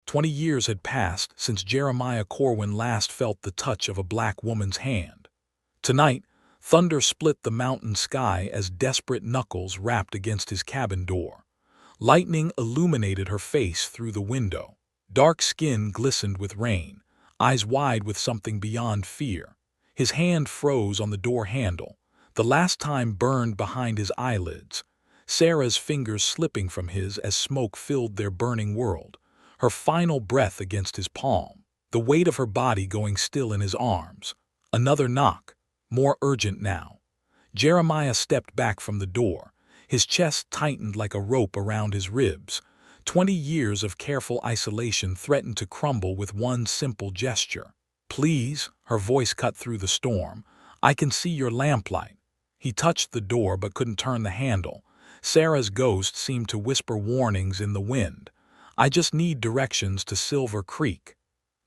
20 years had passed since Jeremiah Corwin last felt the touch of a black woman's hand. Tonight, thunder split the mountain sky as desperate knuckles rapped against his cabin door. Lightning illuminated her face through the window. Dark skin glistened with rain, eyes wide with something beyond fear. His hand froze on the door handle, the last time burned behind his eyelids. Sarah's fingers slipping from his as smoke filled their burning world, her final breath against his palm, the weight of her body going still in his arms. Another knock, more urgent now. Jeremiah stepped back from the door, his chest tightened like a rope around his ribs. 20 years of careful isolation threatened to crumble with one simple gesture. "Please," her voice cut through the storm, "I can see your lamplight." He touched the door but couldn't turn the handle. Sarah's ghost seemed to whisper warnings in the wind. "I just need directions to Silver Creek."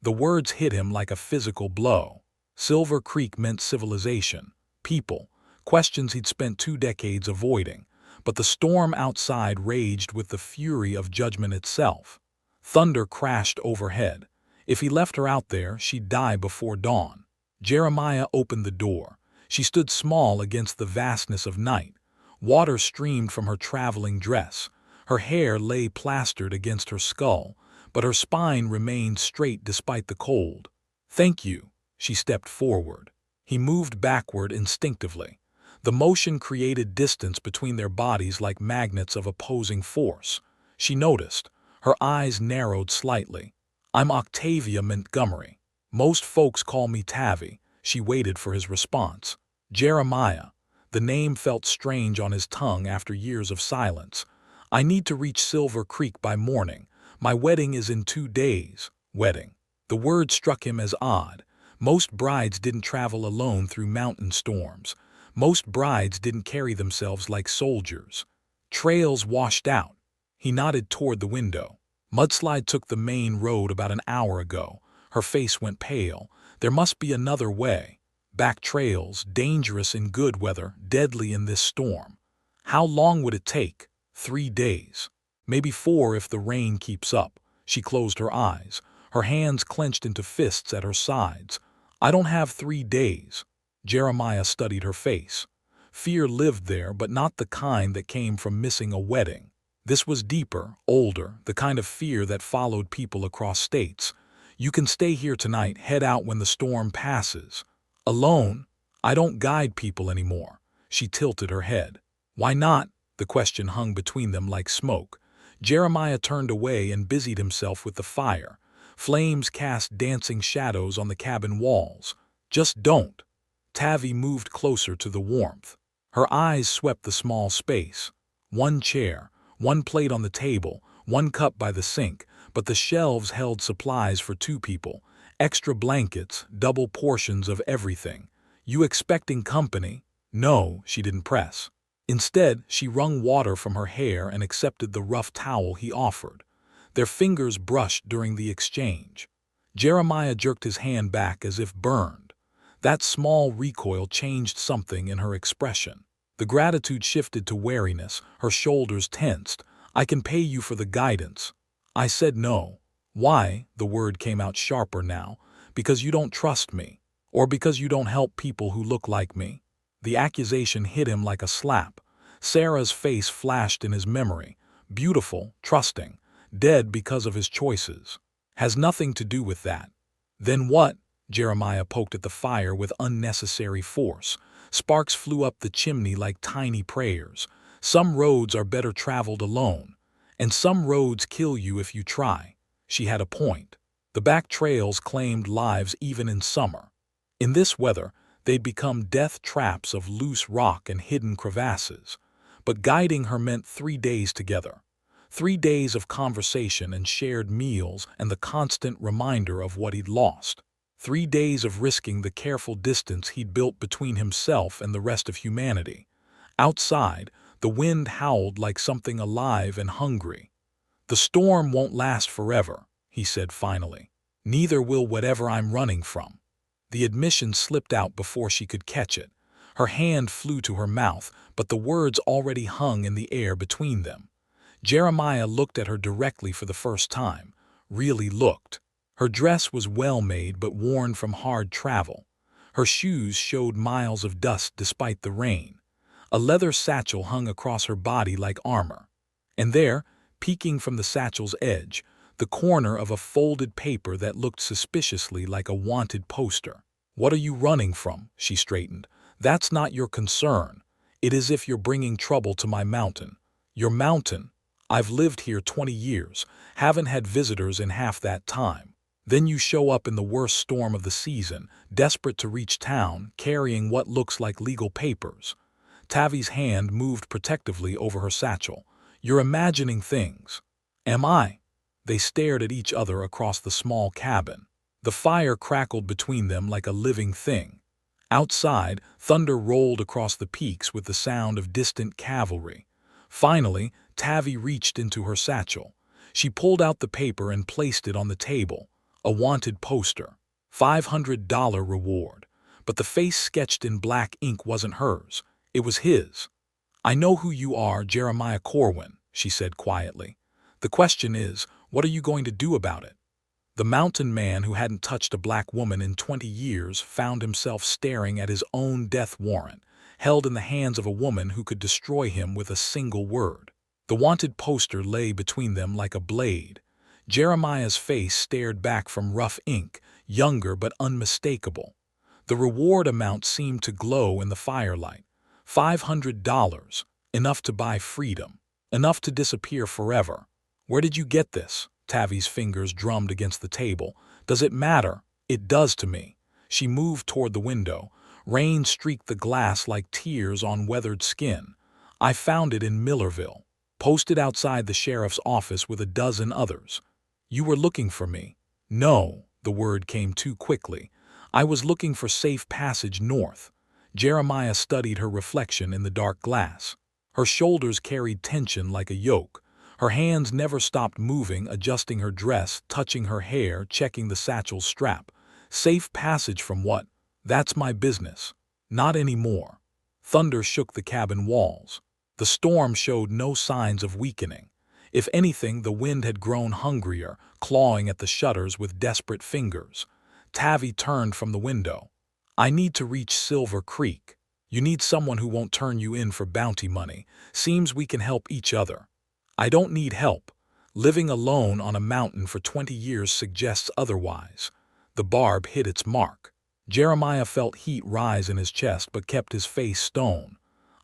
The words hit him like a physical blow. Silver Creek meant civilization, people, questions he'd spent 2 decades avoiding. But the storm outside raged with the fury of judgment itself. Thunder crashed overhead. If he left her out there, she'd die before dawn. Jeremiah opened the door. She stood small against the vastness of night. Water streamed from her traveling dress. Her hair lay plastered against her skull, but her spine remained straight despite the cold. "Thank you." She stepped forward. He moved backward instinctively. The motion created distance between their bodies like magnets of opposing force. She noticed. Her eyes narrowed slightly. "I'm Octavia Montgomery. Most folks call me Tavi." She waited for his response. "Jeremiah." The name felt strange on his tongue after years of silence. "I need to reach Silver Creek by morning. My wedding is in 2 days." Wedding. The word struck him as odd. Most brides didn't travel alone through mountain storms. Most brides didn't carry themselves like soldiers. Trails washed out. He nodded toward the window. "Mudslide took the main road about an hour ago." Her face went pale. "There must be another way. Back trails, dangerous in good weather, deadly in this storm." "How long would it take?" 3 days. "Maybe 4 if the rain keeps up." She closed her eyes. Her hands clenched into fists at her sides. "I don't have 3 days." Jeremiah studied her face. Fear lived there, but not the kind that came from missing a wedding. This was deeper, older, the kind of fear that followed people across states. "You can stay here tonight, head out when the storm passes." "Alone?" "I don't guide people anymore." She tilted her head. "Why not?" The question hung between them like smoke. Jeremiah turned away and busied himself with the fire. Flames cast dancing shadows on the cabin walls. "Just don't." Tavi moved closer to the warmth. Her eyes swept the small space. One chair, one plate on the table, one cup by the sink, but the shelves held supplies for 2 people. Extra blankets, double portions of everything. "You expecting company?" "No," she didn't press. Instead, she wrung water from her hair and accepted the rough towel he offered. Their fingers brushed during the exchange. Jeremiah jerked his hand back as if burned. That small recoil changed something in her expression. The gratitude shifted to wariness, her shoulders tensed. "I can pay you for the guidance." I said no. "Why?" The word came out sharper now. "Because you don't trust me. Or because you don't help people who look like me." The accusation hit him like a slap. Sarah's face flashed in his memory. Beautiful, trusting, dead because of his choices. "Has nothing to do with that." "Then what?" Jeremiah poked at the fire with unnecessary force. Sparks flew up the chimney like tiny prayers. "Some roads are better traveled alone. And some roads kill you if you try." She had a point. The back trails claimed lives even in summer. In this weather, they'd become death traps of loose rock and hidden crevasses. But guiding her meant 3 days together. 3 days of conversation and shared meals and the constant reminder of what he'd lost. 3 days of risking the careful distance he'd built between himself and the rest of humanity. Outside, the wind howled like something alive and hungry. "The storm won't last forever," he said finally. "Neither will whatever I'm running from." The admission slipped out before she could catch it. Her hand flew to her mouth, but the words already hung in the air between them. Jeremiah looked at her directly for the first time. really looked. Her dress was well-made but worn from hard travel. Her shoes showed miles of dust despite the rain. A leather satchel hung across her body like armor. And there, peeking from the satchel's edge, the corner of a folded paper that looked suspiciously like a wanted poster. "What are you running from?" she straightened. "That's not your concern. It is if you're bringing trouble to my mountain." "Your mountain? I've lived here 20 years, haven't had visitors in half that time. Then you show up in the worst storm of the season, desperate to reach town, carrying what looks like legal papers." Tavi's hand moved protectively over her satchel. "You're imagining things." "Am I?" They stared at each other across the small cabin. The fire crackled between them like a living thing. Outside, thunder rolled across the peaks with the sound of distant cavalry. Finally, Tavi reached into her satchel. She pulled out the paper and placed it on the table. A wanted poster. $500 reward. But the face sketched in black ink wasn't hers. It was his. "I know who you are, Jeremiah Corwin," she said quietly. "The question is, what are you going to do about it?" The mountain man who hadn't touched a black woman in 20 years found himself staring at his own death warrant, held in the hands of a woman who could destroy him with a single word. The wanted poster lay between them like a blade. Jeremiah's face stared back from rough ink, younger but unmistakable. The reward amount seemed to glow in the firelight. $500, enough to buy freedom, enough to disappear forever. "Where did you get this?" Tavi's fingers drummed against the table. "Does it matter?" "It does to me." She moved toward the window. Rain streaked the glass like tears on weathered skin. "I found it in Millerville, posted outside the sheriff's office with a dozen others." "You were looking for me." "No," the word came too quickly. "I was looking for safe passage north." Jeremiah studied her reflection in the dark glass. Her shoulders carried tension like a yoke. Her hands never stopped moving, adjusting her dress, touching her hair, checking the satchel's strap. "Safe passage from what?" "That's my business." "Not anymore." Thunder shook the cabin walls. The storm showed no signs of weakening. If anything, the wind had grown hungrier, clawing at the shutters with desperate fingers. Tavi turned from the window. "I need to reach Silver Creek." "You need someone who won't turn you in for bounty money. Seems we can help each other." "I don't need help. Living alone on a mountain for 20 years suggests otherwise." The barb hit its mark. Jeremiah felt heat rise in his chest but kept his face stone.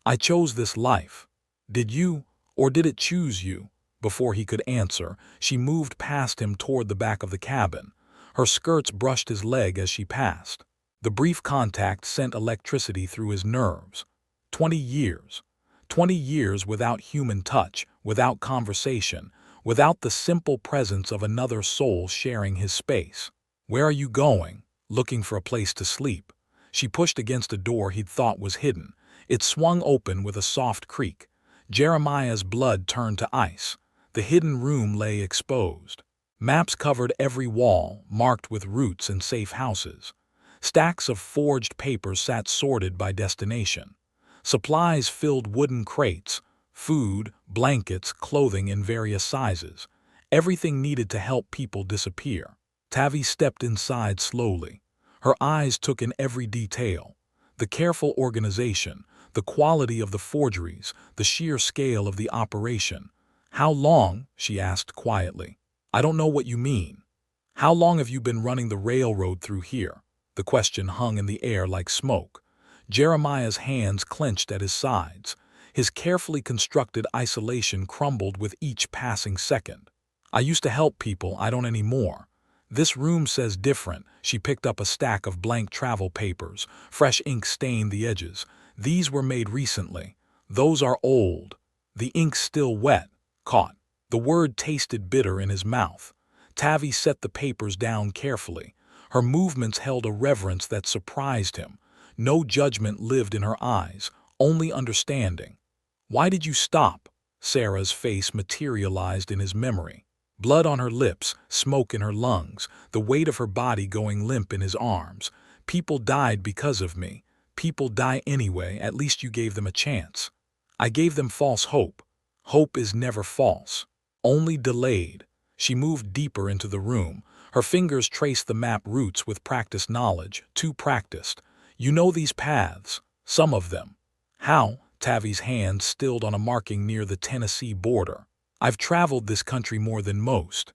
"I chose this life." "Did you, or did it choose you?" Before he could answer, she moved past him toward the back of the cabin. Her skirts brushed his leg as she passed. The brief contact sent electricity through his nerves. 20 years. 20 years without human touch, without conversation, without the simple presence of another soul sharing his space. "Where are you going?" "Looking for a place to sleep." She pushed against a door he'd thought was hidden. It swung open with a soft creak. Jeremiah's blood turned to ice. The hidden room lay exposed. Maps covered every wall, marked with routes and safe houses. Stacks of forged papers sat sorted by destination. Supplies filled wooden crates, food, blankets, clothing in various sizes. Everything needed to help people disappear. Tavi stepped inside slowly. Her eyes took in every detail. The careful organization, the quality of the forgeries, the sheer scale of the operation. "How long?" she asked quietly. "I don't know what you mean." "How long have you been running the railroad through here?" The question hung in the air like smoke. Jeremiah's hands clenched at his sides. His carefully constructed isolation crumbled with each passing second. "I used to help people, I don't anymore." "This room says different." She picked up a stack of blank travel papers. Fresh ink stained the edges. "These were made recently." "Those are old." "The ink's still wet." "Caught." The word tasted bitter in his mouth. Tavi set the papers down carefully. Her movements held a reverence that surprised him. No judgment lived in her eyes, only understanding. "Why did you stop?" Sarah's face materialized in his memory. Blood on her lips, smoke in her lungs, the weight of her body going limp in his arms. "People died because of me. People die anyway, at least you gave them a chance." "I gave them false hope." "Hope is never false. Only delayed." She moved deeper into the room. Her fingers traced the map routes with practiced knowledge, too practiced. You know these paths, some of them. How? Tavi's hand stilled on a marking near the Tennessee border. I've traveled this country more than most.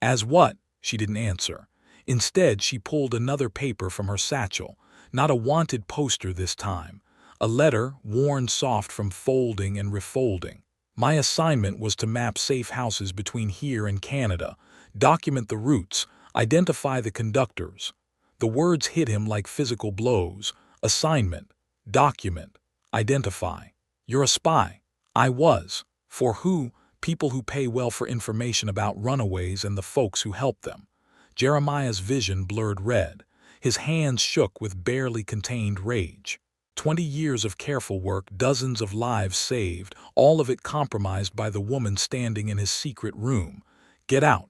As what? She didn't answer. Instead, she pulled another paper from her satchel, not a wanted poster this time. A letter, worn soft from folding and refolding. My assignment was to map safe houses between here and Canada, document the routes, identify the conductors. The words hit him like physical blows. Assignment, document, identify. You're a spy. I was. For who? People who pay well for information about runaways and the folks who help them. Jeremiah's vision blurred red. His hands shook with barely contained rage. 20 years of careful work, dozens of lives saved, all of it compromised by the woman standing in his secret room. Get out.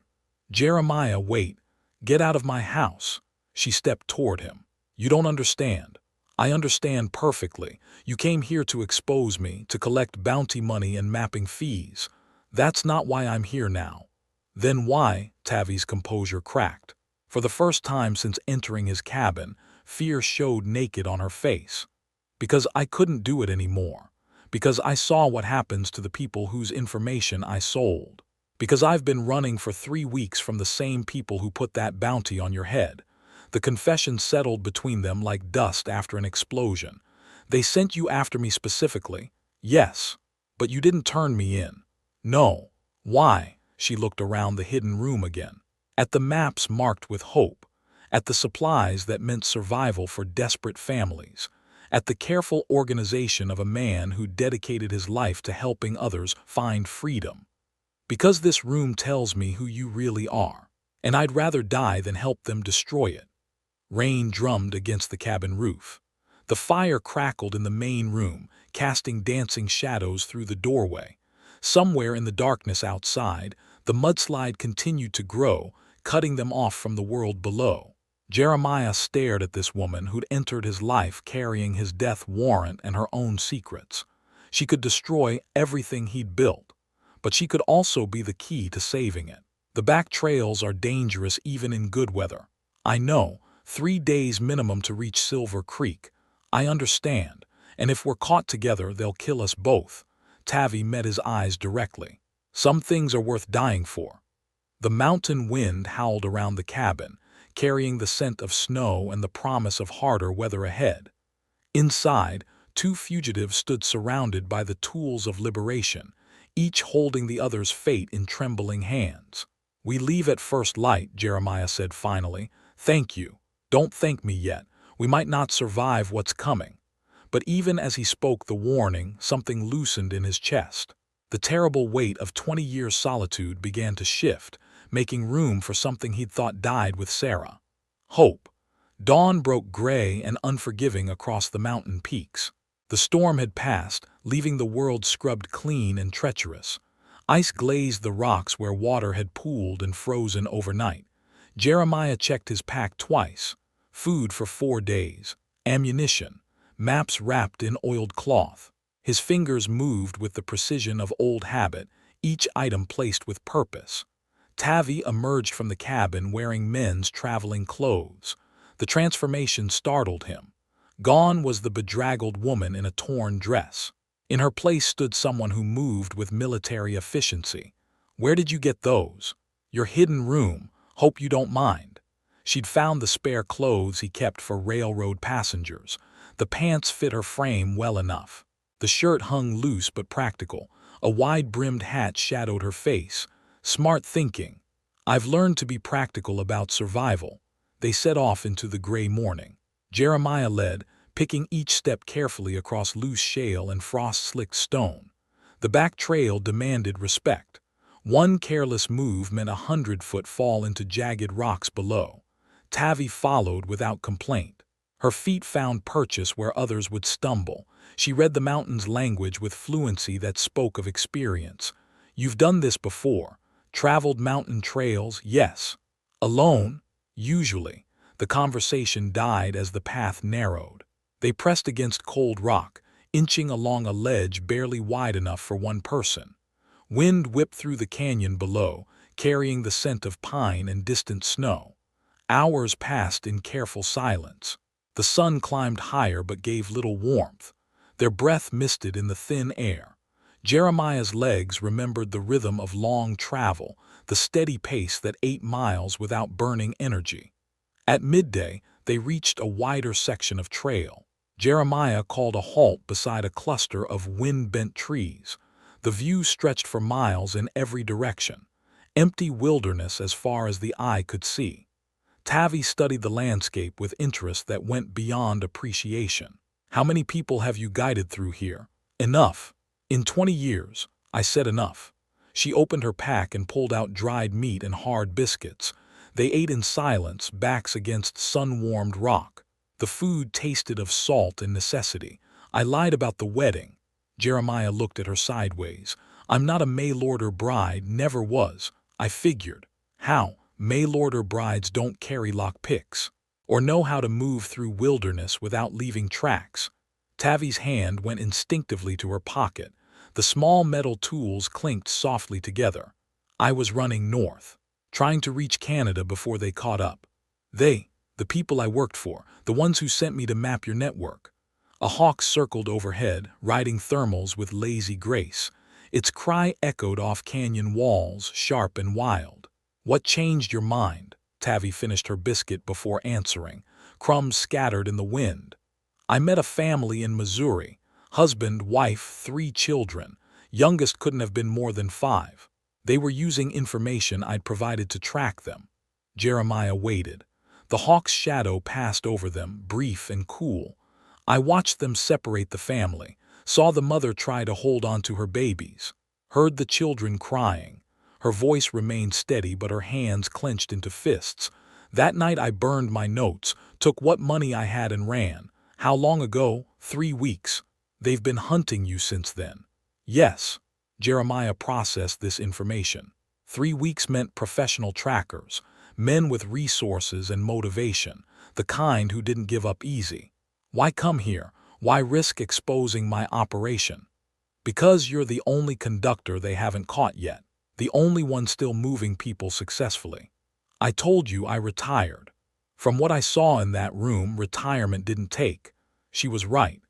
Jeremiah, wait. Get out of my house. She stepped toward him. You don't understand. I understand perfectly. You came here to expose me, to collect bounty money and mapping fees. That's not why I'm here now. Then why? Tavi's composure cracked. For the first time since entering his cabin, fear showed naked on her face. Because I couldn't do it anymore. Because I saw what happens to the people whose information I sold. Because I've been running for 3 weeks from the same people who put that bounty on your head. The confession settled between them like dust after an explosion. They sent you after me specifically. Yes. But you didn't turn me in. No. Why? She looked around the hidden room again. At the maps marked with hope. At the supplies that meant survival for desperate families. At the careful organization of a man who dedicated his life to helping others find freedom. Because this room tells me who you really are, and I'd rather die than help them destroy it. Rain drummed against the cabin roof. The fire crackled in the main room, casting dancing shadows through the doorway. Somewhere in the darkness outside, the mudslide continued to grow, cutting them off from the world below. Jeremiah stared at this woman who'd entered his life carrying his death warrant and her own secrets. She could destroy everything he'd built, but she could also be the key to saving it. The back trails are dangerous even in good weather. I know, 3 days minimum to reach Silver Creek. I understand, and if we're caught together, they'll kill us both. Tavi met his eyes directly. Some things are worth dying for. The mountain wind howled around the cabin, carrying the scent of snow and the promise of harder weather ahead. Inside, 2 fugitives stood surrounded by the tools of liberation, each holding the other's fate in trembling hands. We leave at first light, Jeremiah said finally. Thank you. Don't thank me yet. We might not survive what's coming. But even as he spoke the warning, something loosened in his chest. The terrible weight of 20 years' solitude began to shift, making room for something he'd thought died with Sarah. Hope. Dawn broke gray and unforgiving across the mountain peaks. The storm had passed, leaving the world scrubbed clean and treacherous. Ice glazed the rocks where water had pooled and frozen overnight. Jeremiah checked his pack twice. Food for 4 days. Ammunition. Maps wrapped in oiled cloth. His fingers moved with the precision of old habit, each item placed with purpose. Tavi emerged from the cabin wearing men's traveling clothes. The transformation startled him. Gone was the bedraggled woman in a torn dress. In her place stood someone who moved with military efficiency. Where did you get those? Your hidden room. Hope you don't mind. She'd found the spare clothes he kept for railroad passengers. The pants fit her frame well enough. The shirt hung loose but practical. A wide-brimmed hat shadowed her face. Smart thinking. I've learned to be practical about survival. They set off into the gray morning. Jeremiah led, picking each step carefully across loose shale and frost-slicked stone. The back trail demanded respect. One careless move meant a 100-foot fall into jagged rocks below. Tavi followed without complaint. Her feet found purchase where others would stumble. She read the mountain's language with fluency that spoke of experience. You've done this before. Traveled mountain trails, yes. Alone? Usually. The conversation died as the path narrowed. They pressed against cold rock, inching along a ledge barely wide enough for one person. Wind whipped through the canyon below, carrying the scent of pine and distant snow. Hours passed in careful silence. The sun climbed higher but gave little warmth. Their breath misted in the thin air. Jeremiah's legs remembered the rhythm of long travel, the steady pace that 8 miles without burning energy. At midday, they reached a wider section of trail. Jeremiah called a halt beside a cluster of wind-bent trees. The view stretched for miles in every direction, empty wilderness as far as the eye could see. Tavi studied the landscape with interest that went beyond appreciation. "How many people have you guided through here?" "Enough. In 20 years, I said enough." She opened her pack and pulled out dried meat and hard biscuits. They ate in silence, backs against sun-warmed rock. The food tasted of salt and necessity. "I lied about the wedding." Jeremiah looked at her sideways. "I'm not a mail-order bride, never was. I figured. How? Mail-order brides don't carry lockpicks or know how to move through wilderness without leaving tracks." Tavi's hand went instinctively to her pocket. The small metal tools clinked softly together. "I was running north, trying to reach Canada before they caught up. The people I worked for, the ones who sent me to map your network." A hawk circled overhead, riding thermals with lazy grace. Its cry echoed off canyon walls, sharp and wild. "What changed your mind?" Tavi finished her biscuit before answering. Crumbs scattered in the wind. "I met a family in Missouri. Husband, wife, 3 children. Youngest couldn't have been more than 5. They were using information I'd provided to track them." Jeremiah waited. The hawk's shadow passed over them, brief and cool. "I watched them separate the family, saw the mother try to hold on to her babies, heard the children crying." Her voice remained steady, but her hands clenched into fists. "That night I burned my notes, took what money I had and ran." "How long ago?" 3 weeks. "They've been hunting you since then." "Yes." Jeremiah processed this information. 3 weeks meant professional trackers, men with resources and motivation, the kind who didn't give up easy. "Why come here? Why risk exposing my operation?" "Because you're the only conductor they haven't caught yet. The only one still moving people successfully. I told you I retired. From what I saw in that room, retirement didn't take." She was right.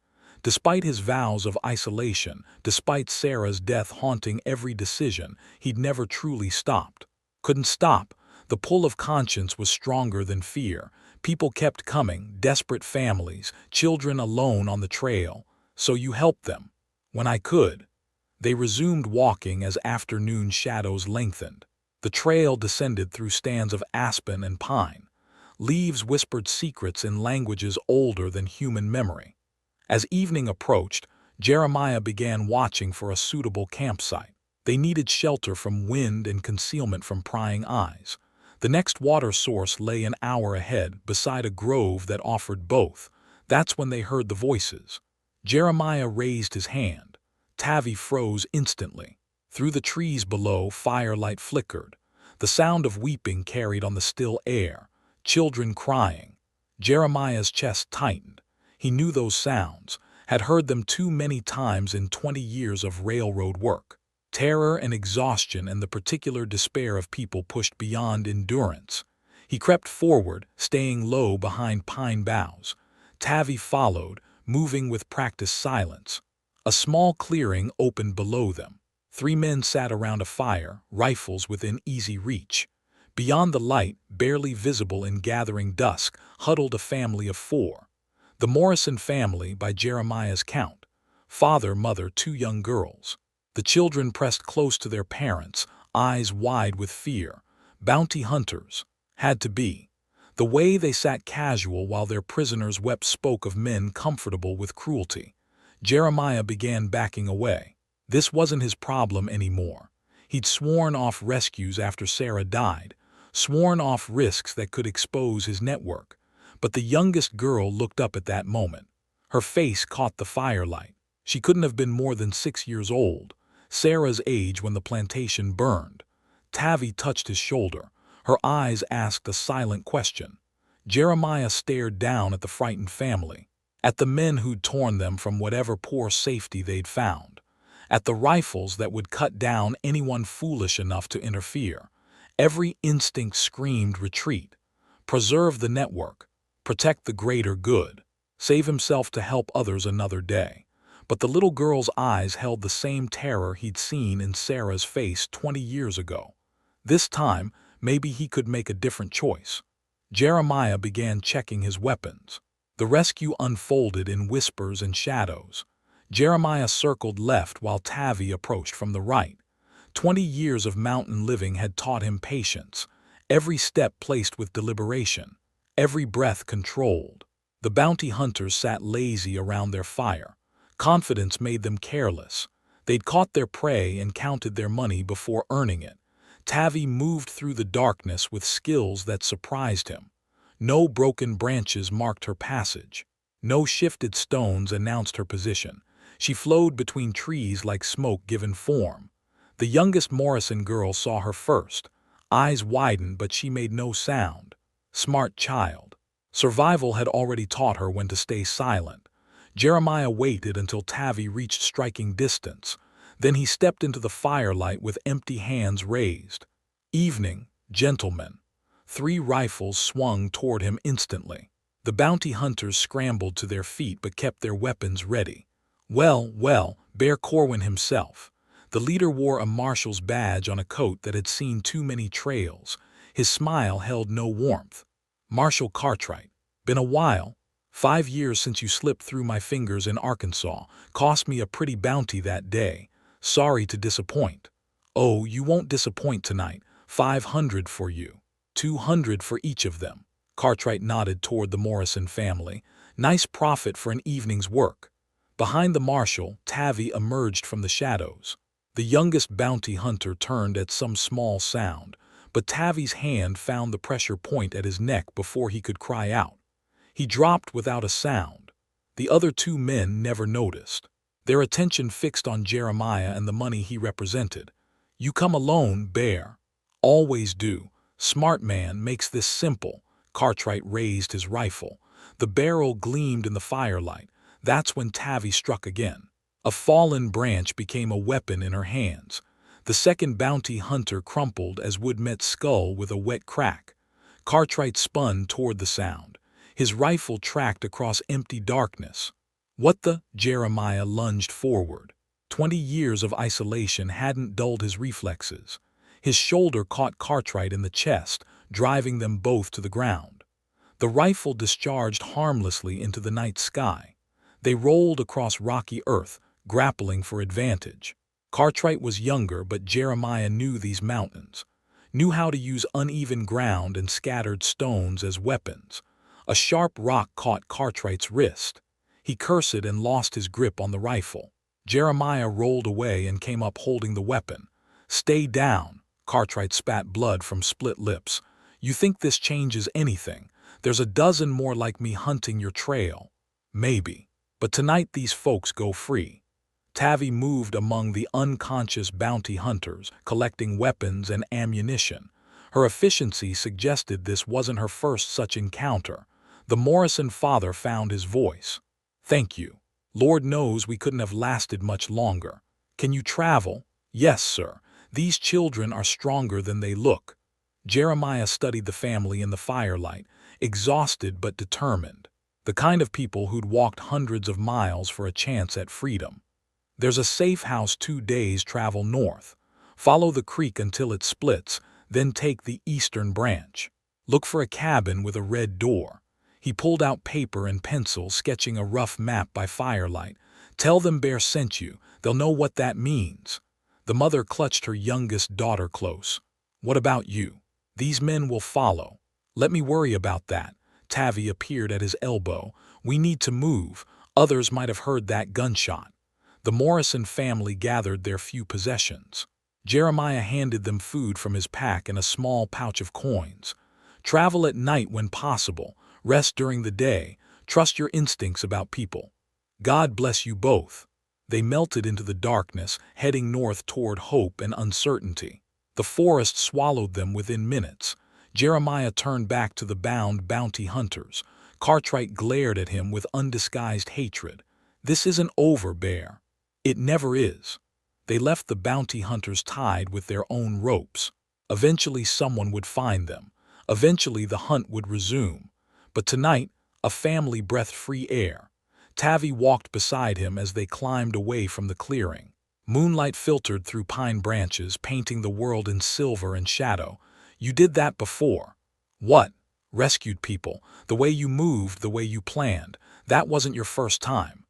Despite his vows of isolation, despite Sarah's death haunting every decision, he'd never truly stopped. Couldn't stop. The pull of conscience was stronger than fear. People kept coming, desperate families, children alone on the trail. "So you helped them." "When I could." They resumed walking as afternoon shadows lengthened. The trail descended through stands of aspen and pine. Leaves whispered secrets in languages older than human memory. As evening approached, Jeremiah began watching for a suitable campsite. They needed shelter from wind and concealment from prying eyes. The next water source lay an hour ahead, beside a grove that offered both. That's when they heard the voices. Jeremiah raised his hand. Tavi froze instantly. Through the trees below, firelight flickered. The sound of weeping carried on the still air. Children crying. Jeremiah's chest tightened. He knew those sounds, had heard them too many times in 20 years of railroad work. Terror and exhaustion and the particular despair of people pushed beyond endurance. He crept forward, staying low behind pine boughs. Tavi followed, moving with practiced silence. A small clearing opened below them. 3 men sat around a fire, rifles within easy reach. Beyond the light, barely visible in gathering dusk, huddled a family of 4. The Morrison family, by Jeremiah's count. Father, mother, 2 young girls. The children pressed close to their parents, eyes wide with fear. Bounty hunters. Had to be. The way they sat casual while their prisoners wept spoke of men comfortable with cruelty. Jeremiah began backing away. This wasn't his problem anymore. He'd sworn off rescues after Sarah died, sworn off risks that could expose his network. But the youngest girl looked up at that moment. Her face caught the firelight. She couldn't have been more than 6 years old, Sarah's age when the plantation burned. Tavi touched his shoulder. Her eyes asked a silent question. Jeremiah stared down at the frightened family, at the men who'd torn them from whatever poor safety they'd found, at the rifles that would cut down anyone foolish enough to interfere. Every instinct screamed retreat. Preserve the network. Protect the greater good. Save himself to help others another day. But the little girl's eyes held the same terror he'd seen in Sarah's face 20 years ago. This time, maybe he could make a different choice. Jeremiah began checking his weapons. The rescue unfolded in whispers and shadows. Jeremiah circled left while Tavi approached from the right. 20 years of mountain living had taught him patience, every step placed with deliberation, every breath controlled. The bounty hunters sat lazy around their fire. Confidence made them careless. They'd caught their prey and counted their money before earning it. Tavi moved through the darkness with skills that surprised him. No broken branches marked her passage. No shifted stones announced her position. She flowed between trees like smoke given form. The youngest Morrison girl saw her first. Eyes widened, but she made no sound. Smart child. Survival had already taught her when to stay silent. Jeremiah waited until Tavi reached striking distance. Then he stepped into the firelight with empty hands raised. Evening, gentlemen. 3 rifles swung toward him instantly. The bounty hunters scrambled to their feet but kept their weapons ready. Well, Bear Corwin himself. The leader wore a marshal's badge on a coat that had seen too many trails. His smile held no warmth. Marshal Cartwright. Been a while. 5 years since you slipped through my fingers in Arkansas. Cost me a pretty bounty that day. Sorry to disappoint. Oh, you won't disappoint tonight. 500 for you. 200 for each of them. Cartwright nodded toward the Morrison family. Nice profit for an evening's work. Behind the marshal, Tavi emerged from the shadows. The youngest bounty hunter turned at some small sound, but Tavi's hand found the pressure point at his neck before he could cry out. He dropped without a sound. The other 2 men never noticed. Their attention fixed on Jeremiah and the money he represented. You come alone, Bear. Always do. Smart man makes this simple. Cartwright raised his rifle. The barrel gleamed in the firelight. That's when Tavi struck again. A fallen branch became a weapon in her hands. The second bounty hunter crumpled as wood met skull with a wet crack. Cartwright spun toward the sound. His rifle tracked across empty darkness. What the? Jeremiah lunged forward. 20 years of isolation hadn't dulled his reflexes. His shoulder caught Cartwright in the chest, driving them both to the ground. The rifle discharged harmlessly into the night sky. They rolled across rocky earth, grappling for advantage. Cartwright was younger, but Jeremiah knew these mountains, knew how to use uneven ground and scattered stones as weapons. A sharp rock caught Cartwright's wrist. He cursed and lost his grip on the rifle. Jeremiah rolled away and came up holding the weapon. Stay down. Cartwright spat blood from split lips. You think this changes anything? There's a dozen more like me hunting your trail. Maybe. But tonight these folks go free. Tavi moved among the unconscious bounty hunters, collecting weapons and ammunition. Her efficiency suggested this wasn't her first such encounter. The Morrison father found his voice. Thank you. Lord knows we couldn't have lasted much longer. Can you travel? Yes, sir. These children are stronger than they look. Jeremiah studied the family in the firelight, exhausted but determined. The kind of people who'd walked hundreds of miles for a chance at freedom. There's a safe house 2 days travel north. Follow the creek until it splits, then take the eastern branch. Look for a cabin with a red door. He pulled out paper and pencil, sketching a rough map by firelight. Tell them Bear sent you. They'll know what that means. The mother clutched her youngest daughter close. What about you? These men will follow. Let me worry about that. Tavi appeared at his elbow. We need to move. Others might have heard that gunshot. The Morrison family gathered their few possessions. Jeremiah handed them food from his pack and a small pouch of coins. Travel at night when possible. Rest during the day. Trust your instincts about people. God bless you both. They melted into the darkness, heading north toward hope and uncertainty. The forest swallowed them within minutes. Jeremiah turned back to the bound bounty hunters. Cartwright glared at him with undisguised hatred. This isn't over, Bear. It never is. They left the bounty hunters tied with their own ropes. Eventually someone would find them. Eventually the hunt would resume. But tonight, a family breathed free air. Tavi walked beside him as they climbed away from the clearing. Moonlight filtered through pine branches, painting the world in silver and shadow. You did that before. What? Rescued people. The way you moved, the way you planned. That wasn't your first time.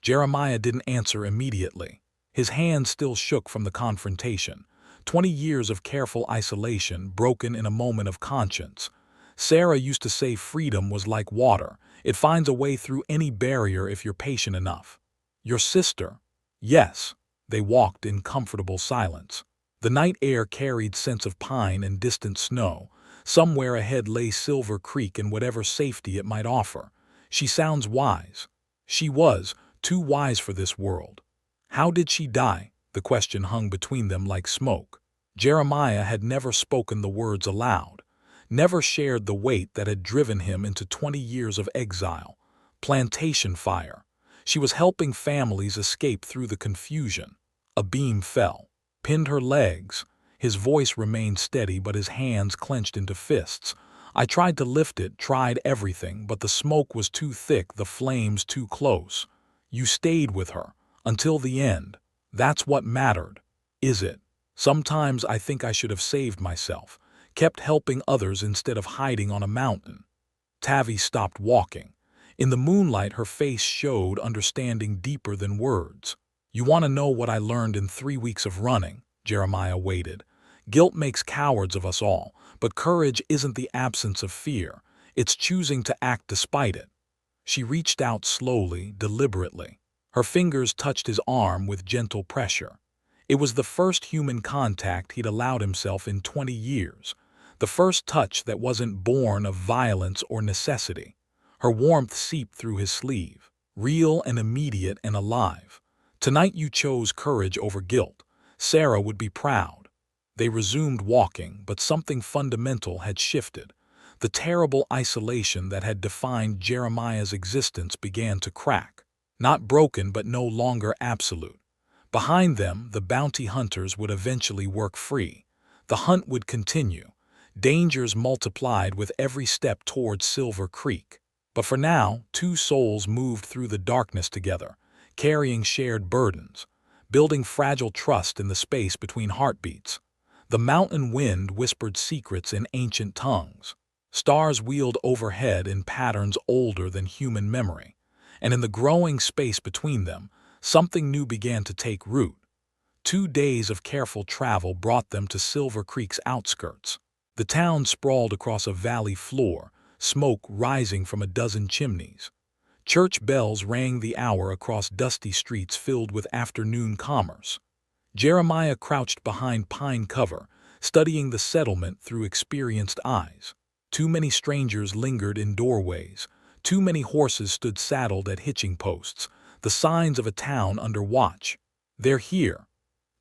Jeremiah didn't answer immediately. His hands still shook from the confrontation. 20 years of careful isolation, broken in a moment of conscience. Sarah used to say freedom was like water. It finds a way through any barrier if you're patient enough. Your sister? Yes. They walked in comfortable silence. The night air carried scents of pine and distant snow. Somewhere ahead lay Silver Creek and whatever safety it might offer. She sounds wise. She was, too wise for this world. How did she die? The question hung between them like smoke. Jeremiah had never spoken the words aloud, never shared the weight that had driven him into 20 years of exile. Plantation fire. She was helping families escape through the confusion. A beam fell, pinned her legs. His voice remained steady, but his hands clenched into fists. I tried to lift it, tried everything, but the smoke was too thick, the flames too close. You stayed with her, until the end. That's what mattered. Is it? Sometimes I think I should have saved myself, kept helping others instead of hiding on a mountain. Tavi stopped walking. In the moonlight, her face showed understanding deeper than words. You want to know what I learned in 3 weeks of running? Jeremiah waited. Guilt makes cowards of us all, but courage isn't the absence of fear. It's choosing to act despite it. She reached out slowly, deliberately. Her fingers touched his arm with gentle pressure. It was the first human contact he'd allowed himself in 20 years. The first touch that wasn't born of violence or necessity. Her warmth seeped through his sleeve, real and immediate and alive. Tonight you chose courage over guilt. Sarah would be proud. They resumed walking, but something fundamental had shifted. The terrible isolation that had defined Jeremiah's existence began to crack. Not broken, but no longer absolute. Behind them, the bounty hunters would eventually work free. The hunt would continue. Dangers multiplied with every step towards Silver Creek. But for now, two souls moved through the darkness together, carrying shared burdens, building fragile trust in the space between heartbeats. The mountain wind whispered secrets in ancient tongues. Stars wheeled overhead in patterns older than human memory. And in the growing space between them, something new began to take root. 2 days of careful travel brought them to Silver Creek's outskirts. The town sprawled across a valley floor, smoke rising from a dozen chimneys. Church bells rang the hour across dusty streets filled with afternoon commerce. Jeremiah crouched behind pine cover, studying the settlement through experienced eyes. Too many strangers lingered in doorways. Too many horses stood saddled at hitching posts, the signs of a town under watch. They're here.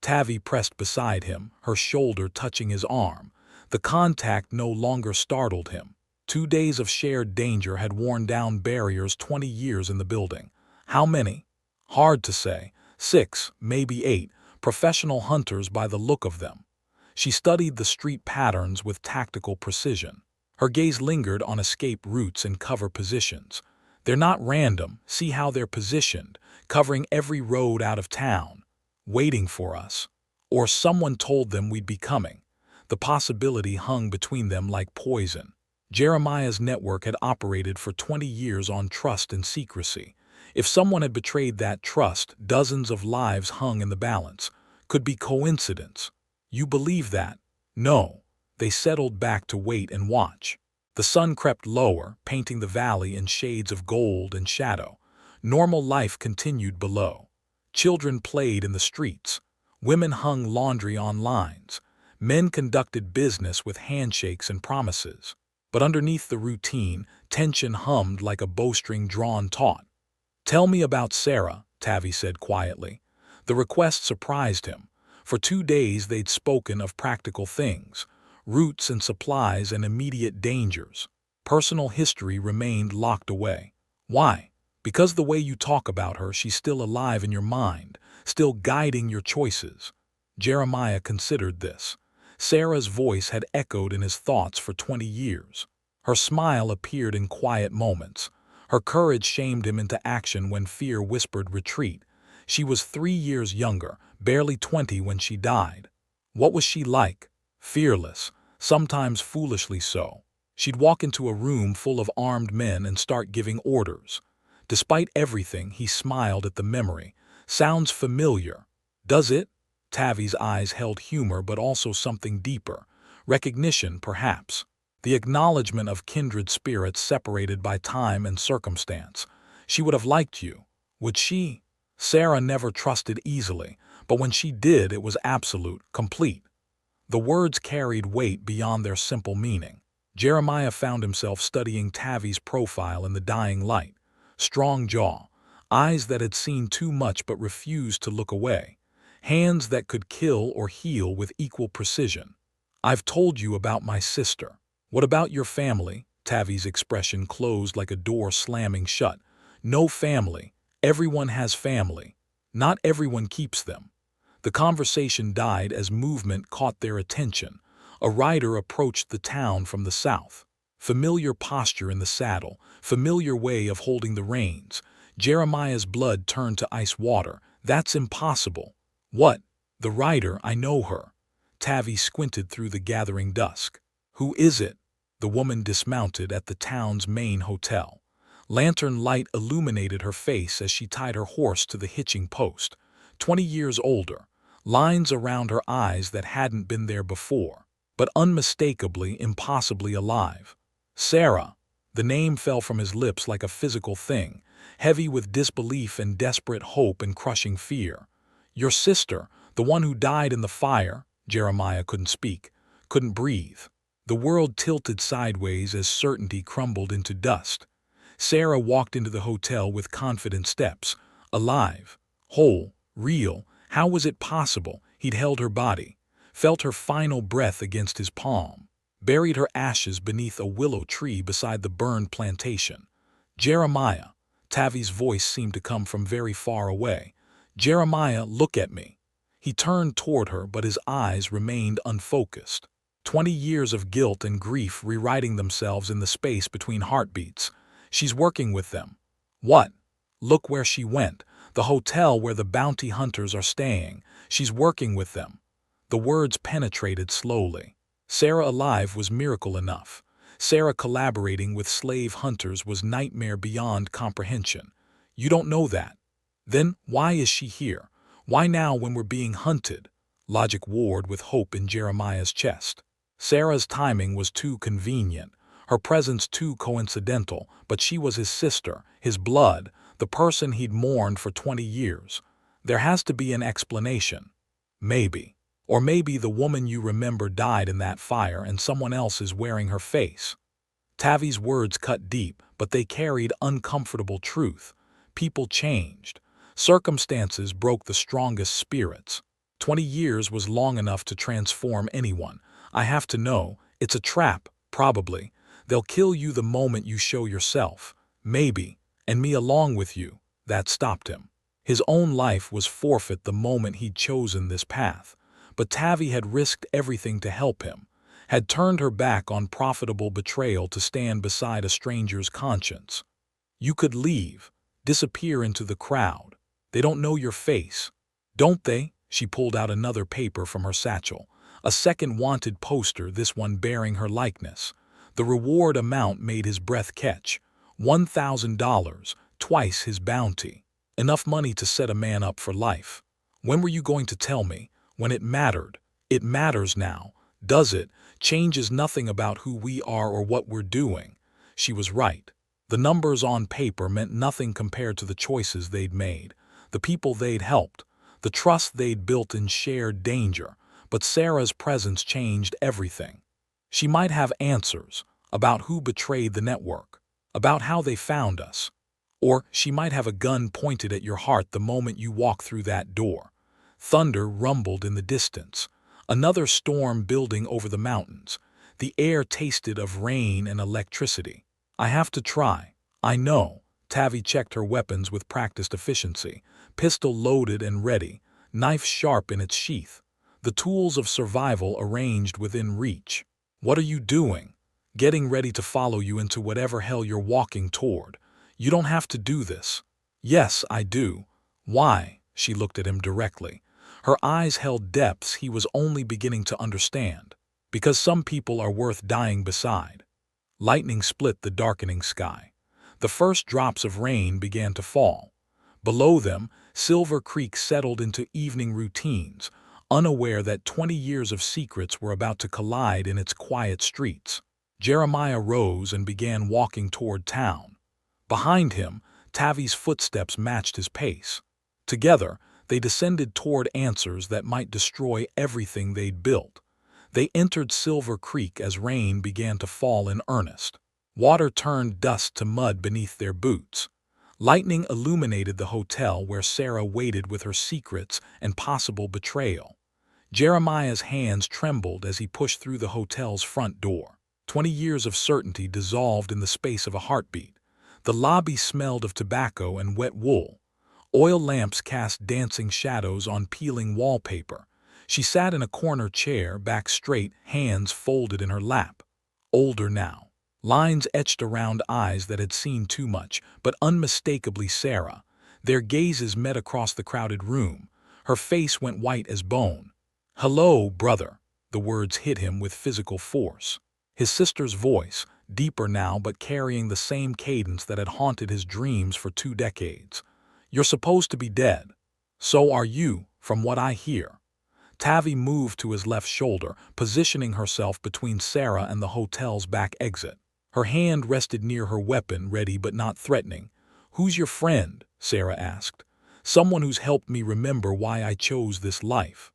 Tavi pressed beside him, her shoulder touching his arm. The contact no longer startled him. 2 days of shared danger had worn down barriers 20 years in the building. How many? Hard to say. 6, maybe 8, professional hunters by the look of them. She studied the street patterns with tactical precision. Her gaze lingered on escape routes and cover positions. They're not random. See how they're positioned, covering every road out of town, waiting for us. Or someone told them we'd be coming. The possibility hung between them like poison. Jeremiah's network had operated for 20 years on trust and secrecy. If someone had betrayed that trust, dozens of lives hung in the balance. Could be coincidence. You believe that? No. They settled back to wait and watch. The sun crept lower, painting the valley in shades of gold and shadow. Normal life continued below. Children played in the streets. Women hung laundry on lines. Men conducted business with handshakes and promises. But underneath the routine, tension hummed like a bowstring drawn taut. "Tell me about Sarah," Tavi said quietly. The request surprised him. For 2 days they'd spoken of practical things, routes and supplies and immediate dangers. Personal history remained locked away. Why? Because the way you talk about her, she's still alive in your mind, still guiding your choices. Jeremiah considered this. Sarah's voice had echoed in his thoughts for 20 years. Her smile appeared in quiet moments. Her courage shamed him into action when fear whispered retreat. She was 3 years younger, barely 20 when she died. What was she like? Fearless, sometimes foolishly so. She'd walk into a room full of armed men and start giving orders. Despite everything, he smiled at the memory. Sounds familiar. Does it? Tavi's eyes held humor but also something deeper. Recognition, perhaps. The acknowledgement of kindred spirits separated by time and circumstance. She would have liked you. Would she? Sarah never trusted easily, but when she did, it was absolute, complete. The words carried weight beyond their simple meaning. Jeremiah found himself studying Tavi's profile in the dying light. Strong jaw, eyes that had seen too much but refused to look away, hands that could kill or heal with equal precision. I've told you about my sister. What about your family? Tavi's expression closed like a door slamming shut. No family. Everyone has family. Not everyone keeps them. The conversation died as movement caught their attention. A rider approached the town from the south. Familiar posture in the saddle, familiar way of holding the reins. Jeremiah's blood turned to ice water. That's impossible. What? The rider, I know her. Tavi squinted through the gathering dusk. Who is it? The woman dismounted at the town's main hotel. Lantern light illuminated her face as she tied her horse to the hitching post. 20 years older. Lines around her eyes that hadn't been there before, but unmistakably, impossibly alive. Sarah. The name fell from his lips like a physical thing, heavy with disbelief and desperate hope and crushing fear. Your sister, the one who died in the fire. Jeremiah couldn't speak, couldn't breathe. The world tilted sideways as certainty crumbled into dust. Sarah walked into the hotel with confident steps. Alive. Whole. Real. How was it possible? He'd held her body, felt her final breath against his palm, buried her ashes beneath a willow tree beside the burned plantation. Jeremiah. Tavi's voice seemed to come from very far away. Jeremiah, look at me. He turned toward her, but his eyes remained unfocused. 20 years of guilt and grief rewriting themselves in the space between heartbeats. She's working with them. What? Look where she went. The hotel where the bounty hunters are staying. She's working with them. The words penetrated slowly. Sarah alive was miracle enough. Sarah collaborating with slave hunters was nightmare beyond comprehension. You don't know that. Then why is she here? Why now when we're being hunted? Logic warred with hope in Jeremiah's chest. Sarah's timing was too convenient, her presence too coincidental, but she was his sister, his blood, the person he'd mourned for 20 years. There has to be an explanation. Maybe. Or maybe the woman you remember died in that fire and someone else is wearing her face. Tavi's words cut deep, but they carried uncomfortable truth. People changed. Circumstances broke the strongest spirits. 20 years was long enough to transform anyone. I have to know. It's a trap, probably. They'll kill you the moment you show yourself. Maybe. And me along with you. That stopped him. His own life was forfeit the moment he'd chosen this path. But Tavi had risked everything to help him, had turned her back on profitable betrayal to stand beside a stranger's conscience. You could leave, disappear into the crowd. They don't know your face. Don't they? She pulled out another paper from her satchel. A second wanted poster, this one bearing her likeness. The reward amount made his breath catch. $1,000, twice his bounty. Enough money to set a man up for life. When were you going to tell me? When it mattered. It matters now. Does it? Change is nothing about who we are or what we're doing. She was right. The numbers on paper meant nothing compared to the choices they'd made, the people they'd helped, the trust they'd built in shared danger. But Sarah's presence changed everything. She might have answers about who betrayed the network, about how they found us. Or she might have a gun pointed at your heart the moment you walk through that door. Thunder rumbled in the distance. Another storm building over the mountains. The air tasted of rain and electricity. I have to try. I know. Tavi checked her weapons with practiced efficiency. Pistol loaded and ready, knife sharp in its sheath. the tools of survival arranged within reach. What are you doing? Getting ready to follow you into whatever hell you're walking toward. You don't have to do this. Yes, I do. Why? She looked at him directly. Her eyes held depths he was only beginning to understand. Because some people are worth dying beside. Lightning split the darkening sky. The first drops of rain began to fall. Below them, Silver Creek settled into evening routines, unaware that 20 years of secrets were about to collide in its quiet streets. Jeremiah rose and began walking toward town. Behind him, Tavi's footsteps matched his pace. Together, they descended toward answers that might destroy everything they'd built. They entered Silver Creek as rain began to fall in earnest. Water turned dust to mud beneath their boots. Lightning illuminated the hotel where Sarah waited with her secrets and possible betrayal. Jeremiah's hands trembled as he pushed through the hotel's front door. 20 years of certainty dissolved in the space of a heartbeat. The lobby smelled of tobacco and wet wool. Oil lamps cast dancing shadows on peeling wallpaper. She sat in a corner chair, back straight, hands folded in her lap. Older now. Lines etched around eyes that had seen too much, but unmistakably Sarah. Their gazes met across the crowded room. Her face went white as bone. "Hello, brother." The words hit him with physical force. His sister's voice, deeper now but carrying the same cadence that had haunted his dreams for 2 decades. "You're supposed to be dead. So are you, from what I hear." Tavi moved to his left shoulder, positioning herself between Sarah and the hotel's back exit. Her hand rested near her weapon, ready but not threatening. "Who's your friend?" Sarah asked. "Someone who's helped me remember why I chose this life."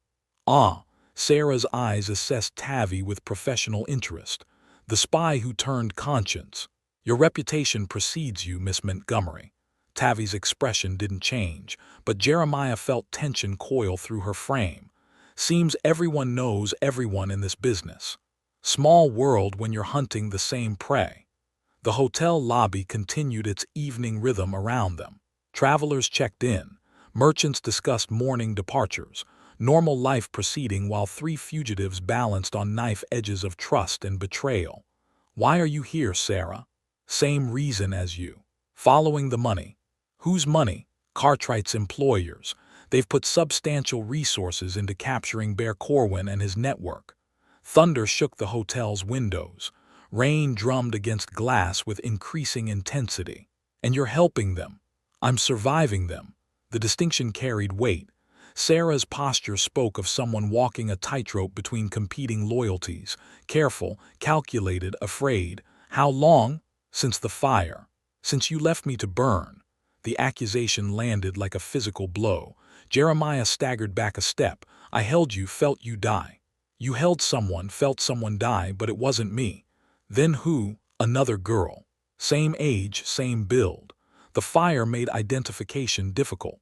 "Ah." Sarah's eyes assessed Tavi with professional interest. "The spy who turned conscience. Your reputation precedes you, Miss Montgomery." Tavi's expression didn't change, but Jeremiah felt tension coil through her frame. Seems everyone knows everyone in this business. Small world when you're hunting the same prey. The hotel lobby continued its evening rhythm around them. Travelers checked in. Merchants discussed morning departures. Normal life proceeding while 3 fugitives balanced on knife edges of trust and betrayal. "Why are you here, Sarah?" "Same reason as you. Following the money." "Whose money?" "Cartwright's employers. They've put substantial resources into capturing Bear Corwin and his network." Thunder shook the hotel's windows. Rain drummed against glass with increasing intensity. "And you're helping them." "I'm surviving them." The distinction carried weight. Sarah's posture spoke of someone walking a tightrope between competing loyalties. Careful, calculated, afraid. "How long?" "Since the fire. Since you left me to burn." The accusation landed like a physical blow. Jeremiah staggered back a step. "I held you, felt you die." "You held someone, felt someone die, but it wasn't me." "Then who?" "Another girl. Same age, same build." The fire made identification difficult.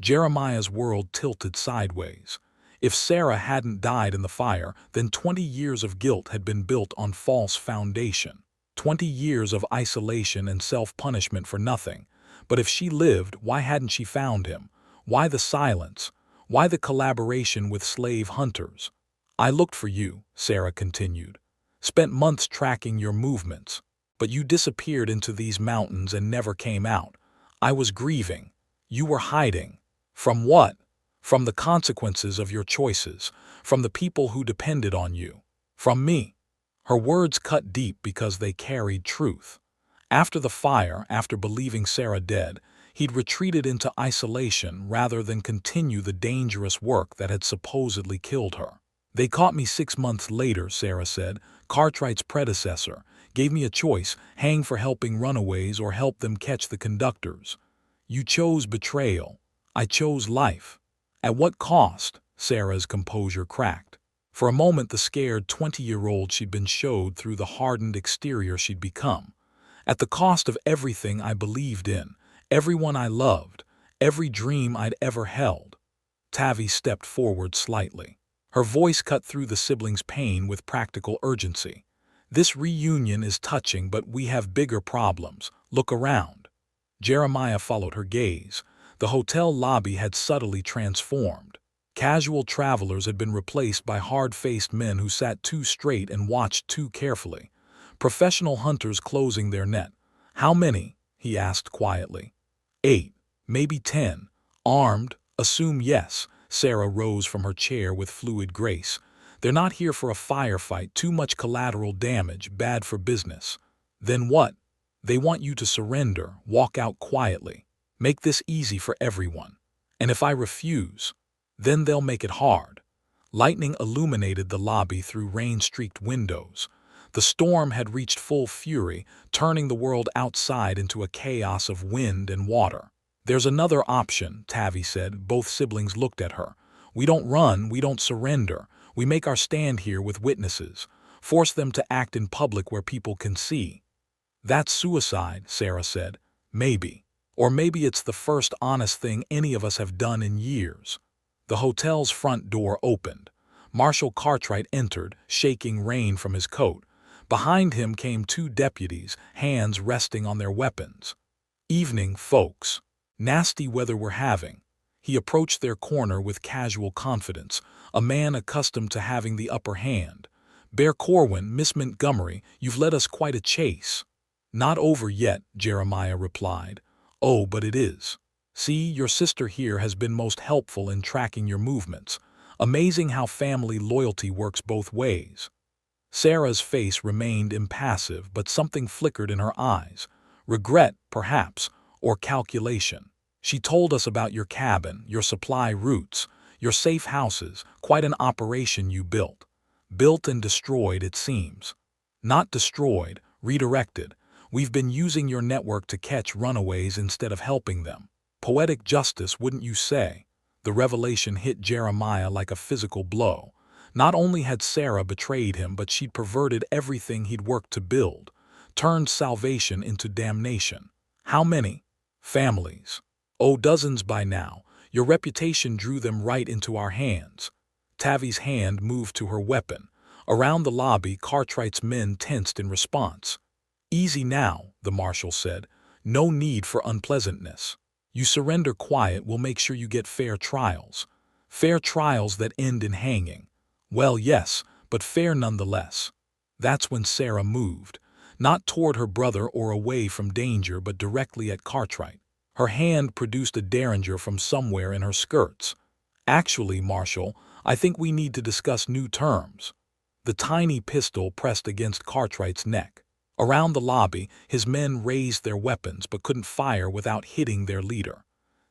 Jeremiah's world tilted sideways. If Sarah hadn't died in the fire, then 20 years of guilt had been built on false foundation. 20 years of isolation and self-punishment for nothing. But if she lived, why hadn't she found him? Why the silence? Why the collaboration with slave hunters? "I looked for you," Sarah continued. "Spent months tracking your movements. But you disappeared into these mountains and never came out. I was grieving. You were hiding. From what? From the consequences of your choices. From the people who depended on you. From me." Her words cut deep because they carried truth. After the fire, after believing Sarah dead, he'd retreated into isolation rather than continue the dangerous work that had supposedly killed her. "They caught me 6 months later," Sarah said. "Cartwright's predecessor. Gave me a choice, hang for helping runaways or help them catch the conductors. You chose betrayal. I chose life." "At what cost?" Sarah's composure cracked. For a moment the scared 20-year-old she'd been showed through the hardened exterior she'd become. "At the cost of everything I believed in, everyone I loved, every dream I'd ever held." Tavi stepped forward slightly. Her voice cut through the siblings' pain with practical urgency. "This reunion is touching, but we have bigger problems. Look around." Jeremiah followed her gaze. The hotel lobby had subtly transformed. Casual travelers had been replaced by hard-faced men who sat too straight and watched too carefully. Professional hunters closing their net. "How many?" he asked quietly. "8, maybe 10. Armed? Assume yes." Sarah rose from her chair with fluid grace. "They're not here for a firefight, too much collateral damage, bad for business." "Then what?" "They want you to surrender, walk out quietly. Make this easy for everyone. And if I refuse, then they'll make it hard." Lightning illuminated the lobby through rain-streaked windows. The storm had reached full fury, turning the world outside into a chaos of wind and water. "There's another option," Tavi said. Both siblings looked at her. "We don't run, we don't surrender. We make our stand here with witnesses. Force them to act in public where people can see." "That's suicide," Sarah said. "Maybe. Or maybe it's the first honest thing any of us have done in years." The hotel's front door opened. Marshal Cartwright entered, shaking rain from his coat. Behind him came 2 deputies, hands resting on their weapons. "Evening, folks. Nasty weather we're having." He approached their corner with casual confidence, a man accustomed to having the upper hand. "Bear Corwin, Miss Montgomery, you've led us quite a chase." "Not over yet," Jeremiah replied. "Oh, but it is. See, your sister here has been most helpful in tracking your movements. Amazing how family loyalty works both ways." Sarah's face remained impassive, but something flickered in her eyes. Regret, perhaps, or calculation. "She told us about your cabin, your supply routes, your safe houses, quite an operation you built. Built and destroyed, it seems." "Not destroyed, redirected. We've been using your network to catch runaways instead of helping them." "Poetic justice, wouldn't you say?" The revelation hit Jeremiah like a physical blow. Not only had Sarah betrayed him, but she'd perverted everything he'd worked to build, turned salvation into damnation. "How many?" "Families. Oh, dozens by now. Your reputation drew them right into our hands." Tavi's hand moved to her weapon. Around the lobby, Cartwright's men tensed in response. "Easy now," the marshal said. "No need for unpleasantness. You surrender quiet, we'll make sure you get fair trials. Fair trials that end in hanging. Well, yes, but fair nonetheless." That's when Sarah moved, not toward her brother or away from danger, but directly at Cartwright. Her hand produced a derringer from somewhere in her skirts. "Actually, Marshal, I think we need to discuss new terms." The tiny pistol pressed against Cartwright's neck. Around the lobby, his men raised their weapons but couldn't fire without hitting their leader.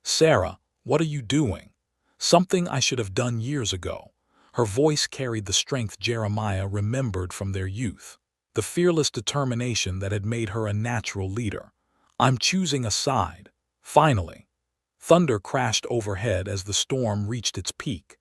"Sarah, what are you doing?" "Something I should have done years ago." Her voice carried the strength Jeremiah remembered from their youth, the fearless determination that had made her a natural leader. "I'm choosing a side." Finally. Thunder crashed overhead as the storm reached its peak.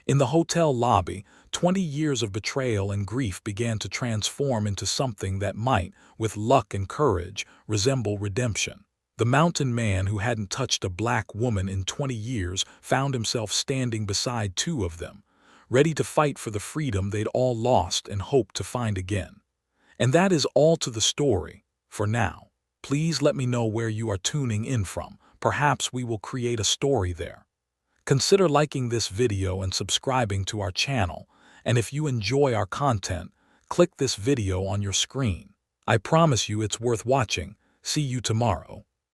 In the hotel lobby, 20 years of betrayal and grief began to transform into something that might, with luck and courage, resemble redemption. The mountain man who hadn't touched a black woman in 20 years found himself standing beside 2 of them, ready to fight for the freedom they'd all lost and hoped to find again. And that is all to the story, for now. Please let me know where you are tuning in from. Perhaps we will create a story there. Consider liking this video and subscribing to our channel, and if you enjoy our content, click this video on your screen. I promise you it's worth watching. See you tomorrow.